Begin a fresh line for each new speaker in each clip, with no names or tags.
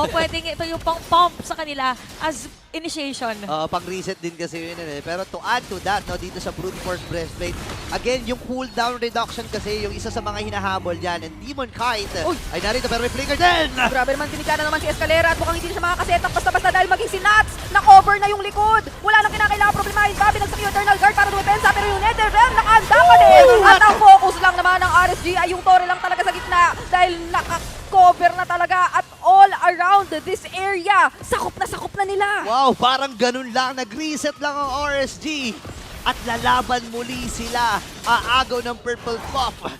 ito, pwedeng ito yung pang-pump sa kanila as initiation.
Pang-reset din kasi yun eh. Pero to add to that, no, dito sa Brute Force Breastplate, again, yung cooldown reduction kasi, yung isa sa mga hinahabol yan, and Demon Kite ay narito pero may flicker din!
Grabe naman, tinikana naman si Escalera at mukhang hindi na siya makakasetap basta-basta dahil maging si Nats na-cover na yung likod. Wala nang kinakailangan problemahin pa. Binagsak yung Eternal Guard para dumepensa pero yung NetherRealm nakaanda pa din. At ang focus lang naman ng RSG ay yung Torre lang talaga sa gitna dahil cover na talaga at all around this area. Sakop na nila.
Wow, parang ganun lang. Nag-reset lang ang RSG. At lalaban muli sila. Aagaw ng Purple Puff.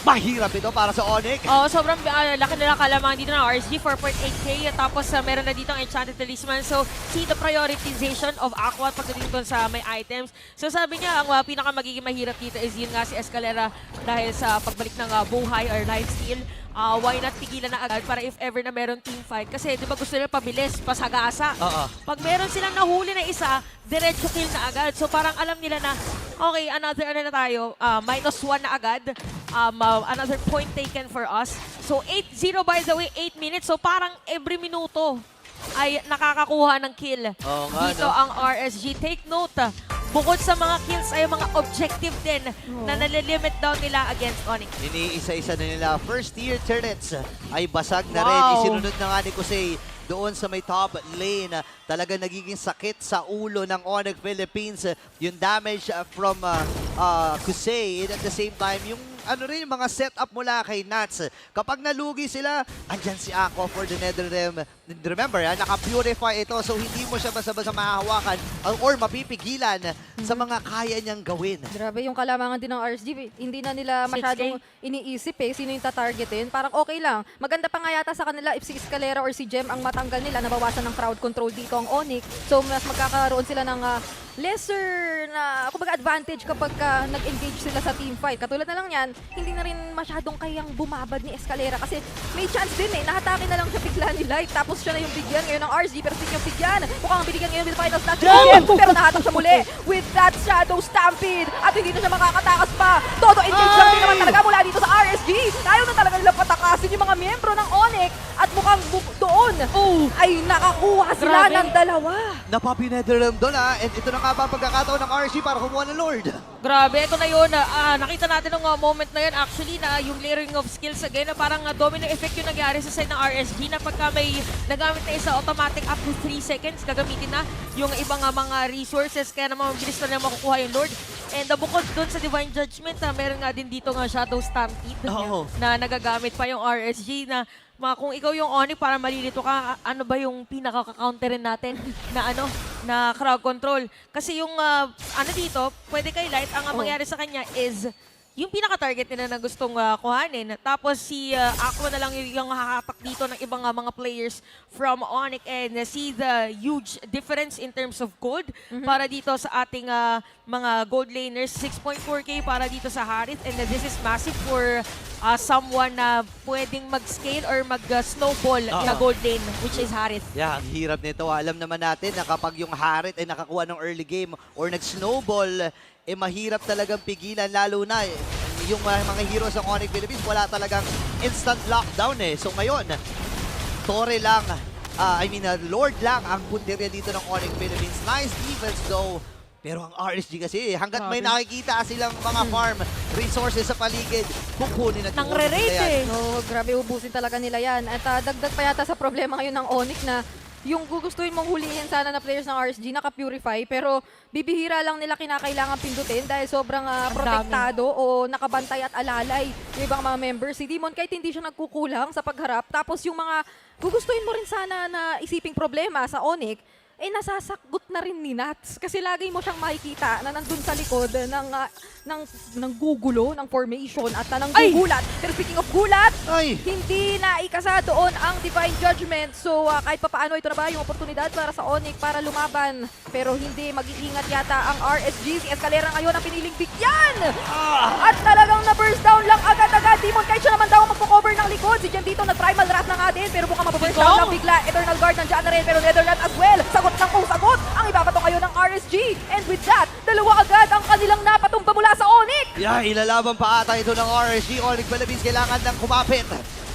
Mahirap ito para sa Onyx.
Sobrang laki nila kalamangan dito ng RSG, 4.8k. Tapos meron na dito ang Enchanted Talisman. So, see the prioritization of Aqua pagdating doon sa may items. So, sabi niya, ang pinaka magiging mahirap dito is yun nga si Escalera dahil sa pagbalik ng buhay or lifesteal. Why not pigilan na agad para if ever na meron team fight? Kasi di ba gusto nila pabilis, pasagasa. Pag meron silang nahuli na isa, diretso kill na agad. So parang alam nila na, okay, another ano na tayo, -1 na agad. Another point taken for us. So 8-0 by the way, 8 minutes. So parang every minuto ay nakakakuha ng kill. Dito ang RSG. Take note, bukod sa mga kills ay mga objective din na nalilimit down nila against Onyx.
Iniisa-isa na nila. First tier turrets ay basag na rin. Isinunod na nga ni Kusei doon sa may top lane. Talaga nagiging sakit sa ulo ng Onyx Philippines. Yung damage from Kusei. And at the same time, yung ano rin, mga setup mula kay Nats. Kapag nalugi sila, andyan si Aqua for the NetherRealm. Remember, naka-purify ito, so hindi mo siya basta-basta mahahawakan or mapipigilan sa mga kaya niyang gawin.
Grabe yung kalamangan din ng RSG. Hindi na nila masyadong iniisip sino yung tatargetin. Parang okay lang. Maganda pa nga yata sa kanila if si Escalera or si Gem ang matanggal nila, nabawasan ng crowd control dito ang Onyx. So mas magkakaroon sila ng lesser na kumbaga advantage kapag nag-engage sila sa team fight. Katulad na lang yan, hindi na rin masyadong kayang bumabad ni Escalera kasi may chance din nahatake na lang siya bigla ni Light tapos siya na yung bigyan ngayon ng RSG pero hindi yung bigyan. Mukhang binigyan ngayon with final snatch pero nahatak siya muli with that Shadow Stampede at hindi na siya makakatakas pa. Todo engage lang din naman talaga mula dito sa RSG. Ayaw na talaga nila patakasin yung mga miyembro ng Onyx at mukhang doon ay nakakuha sila ng dalawa.
Napapi NetherRealm doon and ito na nga ba pagkakataon ng RSG para kumuha ng Lord.
Grabe, ito na yun. Nakita natin ng moment na yun actually na yung layering of skills again na parang domino effect yung nangyari sa side ng RSG na pagka may nagamit na isa automatic up to 3 seconds gagamitin na yung ibang mga resources kaya naman mabilis na nila makukuha yung Lord. And bukod dun sa Divine Judgment, meron nga din dito nga Shadow Stampede na nagagamit pa yung RSG na kung ikaw yung Onyx para malilito ka, ano ba yung pinaka-counterin natin na crowd control? Kasi yung dito, pwede kay Light, ang mangyari sa kanya is yung pinaka-target nila na gustong kuhanin. Tapos si Aqua na lang yung hahatak dito ng ibang mga players from Onyx and see the huge difference in terms of gold para dito sa ating mga gold laners. 6.4k para dito sa Harith and this is massive for someone na pwedeng mag-scale or mag-snowball na gold lane which is Harith.
Yeah, ang hirap nito. Alam naman natin na kapag yung Harith ay nakakuha ng early game or nag-snowball, mahirap talagang pigilan, lalo na yung mga heroes ng Onyx Philippines, wala talagang instant lockdown So ngayon, Torre lang, Lord lang ang punteriya dito ng Onyx Philippines. Nice defense though. Pero ang RSG kasi, hanggat may nakikita silang mga farm resources sa paligid, kukunin at kukunin nila yan.
Grabe, ubusin talaga nila yan. At dagdag pa yata sa problema ngayon ng Onyx na yung gugustuhin mong hulihin sana na players ng RSG naka-purify pero bibihira lang nila kinakailangan pindutin dahil sobrang protektado o nakabantay at alalay yung ibang mga members. Si Demon kahit hindi siya nagkukulang sa pagharap tapos yung mga gugustuhin mo rin sana na isiping problema sa Onyx nasasagot na rin ni Nats. Kasi lagi mo siyang makikita na nandun sa likod ng gugulo, ng formation at ng gugulat. Pero speaking of gulat, hindi na ikasa doon ang Divine Judgment. So kahit papaano ito na ba yung oportunidad para sa Onyx para lumaban. Pero hindi mag-iingat yata ang RSG. Si Escalera ngayon ang piniling bigyan. At talagang na-burst down lang agad-agad. Demon kahit siya naman daw magpo-cover ng likod. Si Jem dito nag-primal wrath na nga din. Pero mukhang mapaburst down lang bigla. Eternal Guard nandiyan na rin. Pero Netherlands as well. Sagot ng kung sagot ang ibabato ngayon ng RSG. And with that, dalawa agad ang kanilang napatumba mula sa Onyx.
Ilalaban pa ata ito ng RSG. Onyx Philippines kailangan ng kumapit.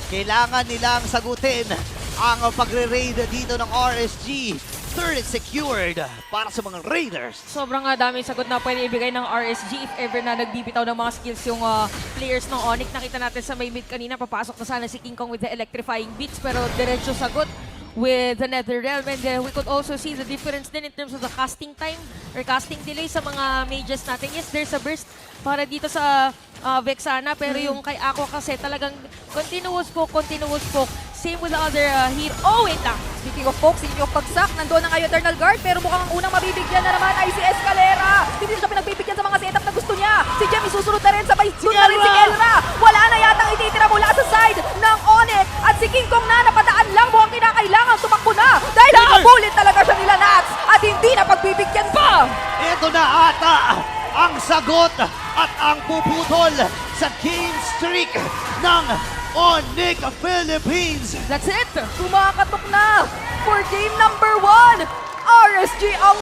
Kailangan nilang sagutin ang pagre-raid dito ng RSG. Third secured para sa mga Raiders.
Sobrang daming sagot na pwede ibigay ng RSG if ever na nagbibitaw ng mga skills yung players ng Onyx. Nakita natin sa may mid kanina, papasok na sana si King Kong with the electrifying beats pero diretso sagot with the NetherRealm. And we could also see the difference din in terms of the casting time or casting delay sa mga mages natin. Yes, there's a burst para dito sa Vexana pero yung kay Aqua kasi talagang continuous poke. Same with the other hero. Oh, wait lang.
Speaking of Fox, yung pagsak, nandoon na ngayon Eternal Guard, pero mukhang ang unang mabibigyan na naman ay si Escalera. Hindi siya pinagbibigyan sa mga setup na gusto niya. Si Jemmy susunod na rin, sabay doon na rin si Kelra. Wala na yatang ititira mula sa side ng Onyx. At si King Kong na napadaan lang, mukhang kinakailangan tumakbo na. Dahil nakabulit talaga siya nila Nats at hindi na pagbibigyan pa.
Ito na ata ang sagot at ang puputol sa game streak ng Onyx Philippines.
That's it.
Kumakatok na for game number 1. RSG ang